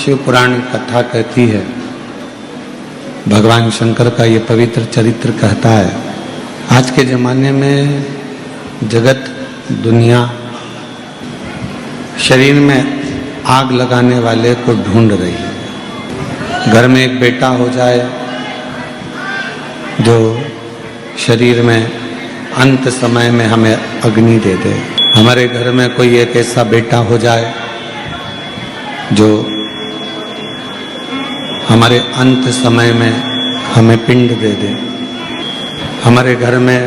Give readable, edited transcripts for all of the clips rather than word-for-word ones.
शिव पुराण कथा कहती है, भगवान शंकर का ये पवित्र चरित्र कहता है, आज के जमाने में जगत दुनिया शरीर में आग लगाने वाले को ढूंढ रही है। घर में एक बेटा हो जाए जो शरीर में अंत समय में हमें अग्नि दे दे। हमारे घर में कोई एक ऐसा बेटा हो जाए जो हमारे अंत समय में हमें पिंड दे दे। हमारे घर में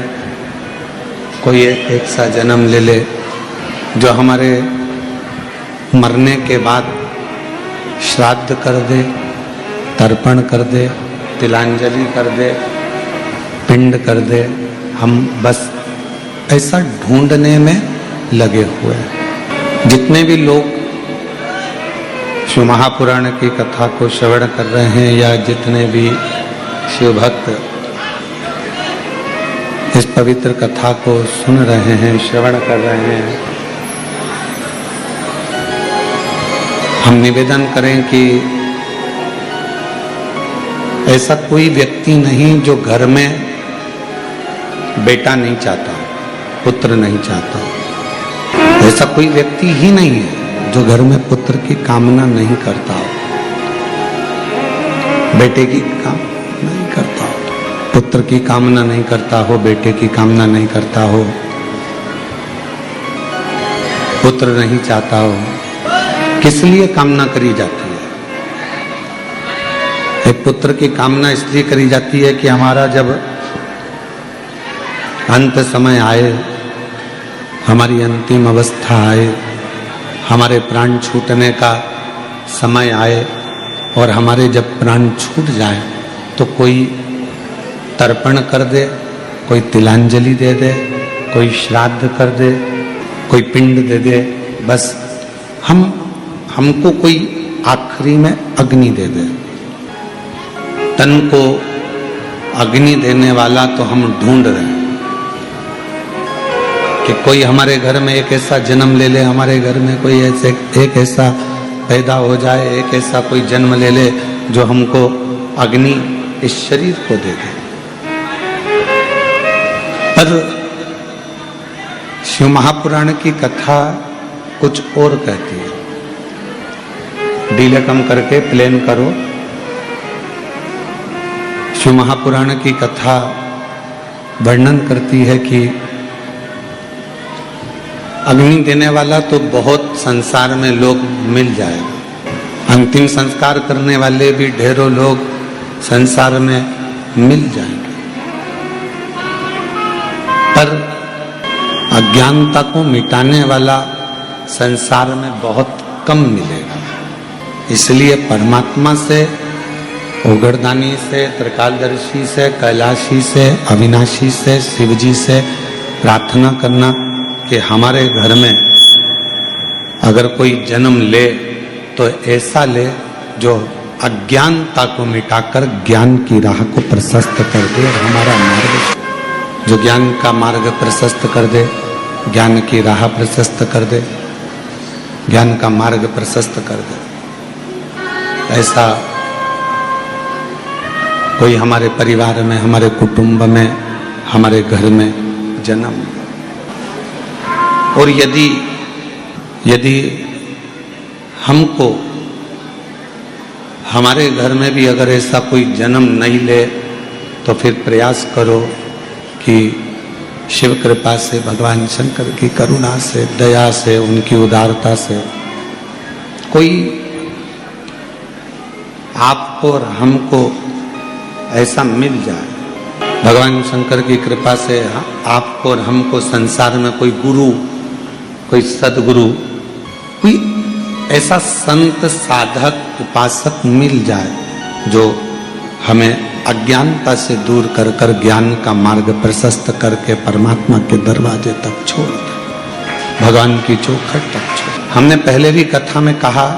कोई एक ऐसा जन्म ले ले जो हमारे मरने के बाद श्राद्ध कर दे, तर्पण कर दे, तिलांजलि कर दे, पिंड कर दे। हम बस ऐसा ढूंढने में लगे हुए हैं। जितने भी लोग शिव महापुराण की कथा को श्रवण कर रहे हैं या जितने भी शिव भक्त इस पवित्र कथा को सुन रहे हैं, श्रवण कर रहे हैं, हम निवेदन करें कि ऐसा कोई व्यक्ति नहीं जो घर में बेटा नहीं चाहता, पुत्र नहीं चाहता। ऐसा कोई व्यक्ति ही नहीं है जो घर में पुत्र की कामना नहीं करता हो, बेटे की कामना नहीं करता हो, पुत्र की कामना नहीं करता हो, बेटे की कामना नहीं करता हो, पुत्र नहीं चाहता हो। किस लिए कामना करी जाती है? एक पुत्र की कामना इसलिए करी जाती है कि हमारा जब अंत समय आए, हमारी अंतिम अवस्था आए, हमारे प्राण छूटने का समय आए और हमारे जब प्राण छूट जाए तो कोई तर्पण कर दे, कोई तिलांजलि दे दे, कोई श्राद्ध कर दे, कोई पिंड दे दे। बस हमको कोई आखिरी में अग्नि दे दे। तन को अग्नि देने वाला तो हम ढूंढ रहे हैं कि कोई हमारे घर में एक ऐसा जन्म ले ले, हमारे घर में कोई ऐसे एक ऐसा पैदा हो जाए, एक ऐसा कोई जन्म ले ले जो हमको अग्नि इस शरीर को दे दे। पर शिव महापुराण की कथा कुछ और कहती है। डीले कम करके प्लेन करो। शिव महापुराण की कथा वर्णन करती है कि अग्नि देने वाला तो बहुत संसार में लोग मिल जाएगा, अंतिम संस्कार करने वाले भी ढेरों लोग संसार में मिल जाएंगे, पर अज्ञानता को मिटाने वाला संसार में बहुत कम मिलेगा। इसलिए परमात्मा से, ओगरदानी से, त्रिकालदर्शी से, कैलाशी से, अविनाशी से, शिवजी से प्रार्थना करना कि हमारे घर में अगर कोई जन्म ले तो ऐसा ले जो अज्ञानता को मिटाकर ज्ञान की राह को प्रशस्त कर दे और हमारा मार्ग, जो ज्ञान का मार्ग प्रशस्त कर दे, ज्ञान की राह प्रशस्त कर दे, ज्ञान का मार्ग प्रशस्त कर दे। ऐसा कोई हमारे परिवार में, हमारे कुटुंब में, हमारे घर में जन्म। और यदि हमको हमारे घर में भी अगर ऐसा कोई जन्म नहीं ले तो फिर प्रयास करो कि शिव कृपा से, भगवान शंकर की करुणा से, दया से, उनकी उदारता से कोई आपको और हमको ऐसा मिल जाए। भगवान शंकर की कृपा से आपको और हमको संसार में कोई गुरु, कोई सदगुरु, कोई ऐसा संत, साधक, उपासक मिल जाए जो हमें अज्ञानता से दूर कर कर ज्ञान का मार्ग प्रशस्त करके परमात्मा के दरवाजे तक छोड़ दे, भगवान की चौखट तक छोड़। हमने पहले भी कथा में कहा,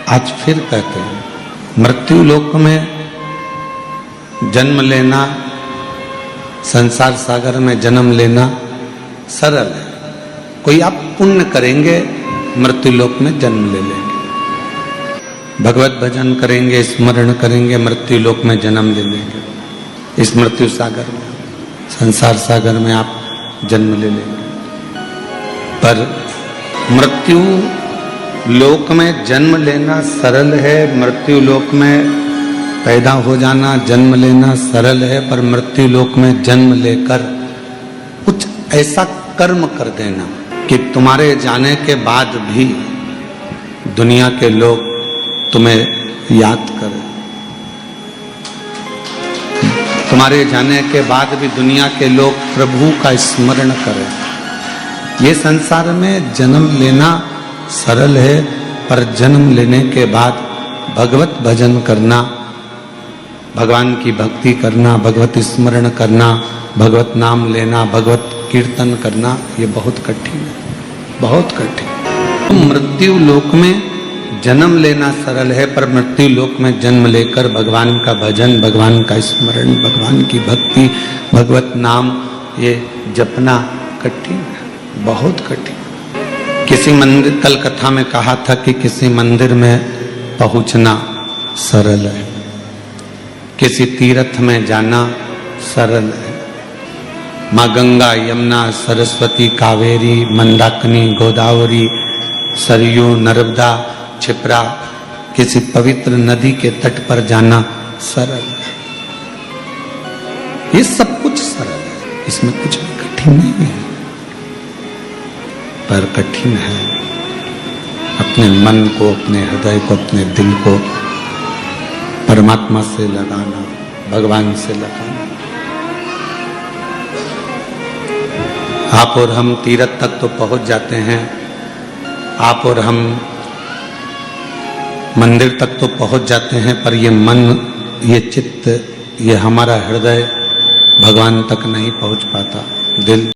आज फिर कहते हैं, मृत्यु लोक में जन्म लेना, संसार सागर में जन्म लेना सरल है। कोई आप पुण्य करेंगे, मृत्यु लोक में जन्म ले लेंगे। भगवत भजन करेंगे, स्मरण करेंगे, मृत्यु लोक में जन्म ले लेंगे। इस मृत्यु सागर में, संसार सागर में आप जन्म ले लेंगे। पर मृत्यु लोक में जन्म लेना सरल है, मृत्यु लोक में पैदा हो जाना, जन्म लेना सरल है, पर मृत्यु लोक में जन्म लेकर कुछ ऐसा कर्म कर देना कि तुम्हारे जाने के बाद भी दुनिया के लोग तुम्हें याद करें। तुम्हारे जाने के बाद भी दुनिया के लोग प्रभु का स्मरण करें। ये संसार में जन्म लेना सरल है, पर जन्म लेने के बाद भगवत भजन करना, भगवान की भक्ति करना, भगवत स्मरण करना, भगवत नाम लेना, भगवत कीर्तन करना, ये बहुत कठिन है, बहुत कठिन। तो मृत्यु लोक में जन्म लेना सरल है, पर मृत्यु लोक में जन्म लेकर भगवान का भजन, भगवान का स्मरण, भगवान की भक्ति, भगवत नाम ये जपना कठिन है, बहुत कठिन। किसी मंदिर, कल कथा में कहा था कि किसी मंदिर में पहुंचना सरल है, किसी तीर्थ में जाना सरल है। माँ गंगा, यमुना, सरस्वती, कावेरी, मंदाकिनी, गोदावरी, सरयू, नर्मदा, क्षिप्रा, किसी पवित्र नदी के तट पर जाना सरल है। ये सब कुछ सरल है, इसमें कुछ भी कठिन नहीं है। पर कठिन है अपने मन को, अपने हृदय को, अपने दिल को परमात्मा से लगाना, भगवान से लगाना। आप और हम तीर्थ तक तो पहुंच जाते हैं, आप और हम मंदिर तक तो पहुंच जाते हैं, पर ये मन, ये चित्त, ये हमारा हृदय भगवान तक नहीं पहुंच पाता। दिल